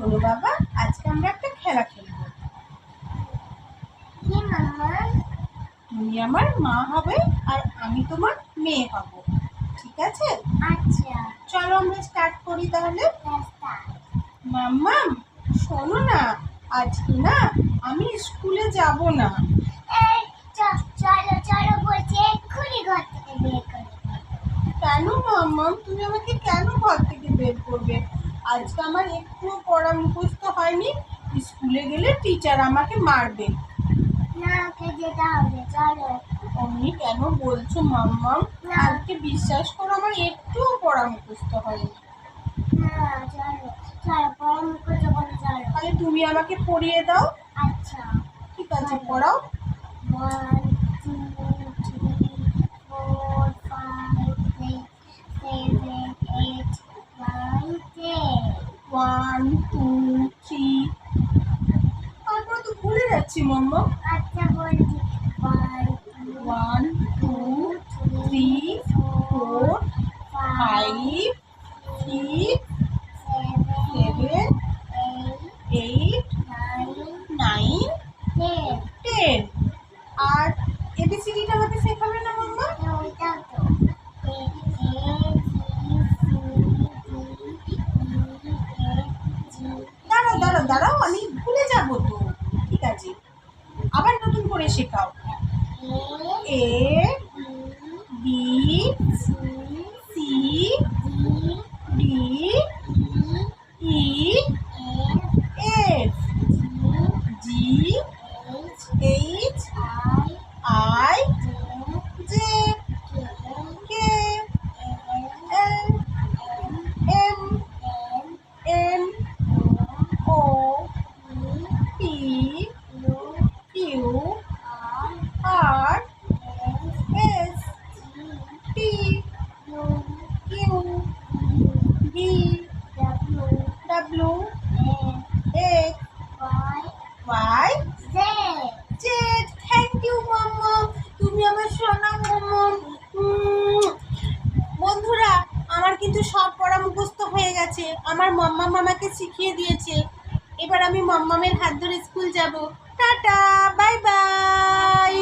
শোনো বাবা, আজকে আমরা একটা খেলা খেলবো। তুমি আমার মা হবে আর আমি তোমার মেয়ে হব, ঠিক আছে? আচ্ছা, চলো আমরা স্টার্ট করি তাহলে। মাম্মাম শোনো না, আজকে না আমি স্কুলে যাব না। চলো চলো বলছি, এক্ষুনি ঘর থেকে বের করে কেন মাম্মাম, তুমি আমাকে কেন ঘর থেকে বের করবে? আজকে আমার একটুও পড়া মুখস্থ হয়নি, স্কুলে গেলে টিচার আমাকে মারবে। না, ওকে যেতে হবে, চলো। অমনি কেন বলছো মাম্মাম? আজকে বিশ্বাস করো আমার একটুও পড়া মুখস্থ হয়নি। না, চলো চলো, পড়া মুখস্থ করে চলো। তাহলে তুমি আমাকে পড়িয়ে দাও। আচ্ছা, ঠিক আছে, পড়াও। 1 2 3 4 5 6 7 8 9 10। 1 2 3, তারপরে তো ভুলে যাচ্ছি মাম্মা। আচ্ছা বলছি, 1 2 3 4 5 6 7 8 9 10। আর এবিসিডিটা আমাকে শেখাবে না মাম্মা? দাঁড়াও দাঁড়াও দাঁড়াও, আমি ভুলে যাবো তো। ঠিক আছে, আবার নতুন করে শেখাও। A B C D E F G H I J K L M N O P Q R S T Q V W X Y Z. Thank you মাম্মা, তুমি আমার সোনা মাম্মা। বন্ধুরা, আমার কিন্তু সব পড়া মুখস্থ হয়ে গেছে, আমার মাম্মাম আমাকে শিখিয়ে দিয়েছে। এবার আমি মাম্মামের হাত ধরে স্কুল যাব। Tata, bye bye.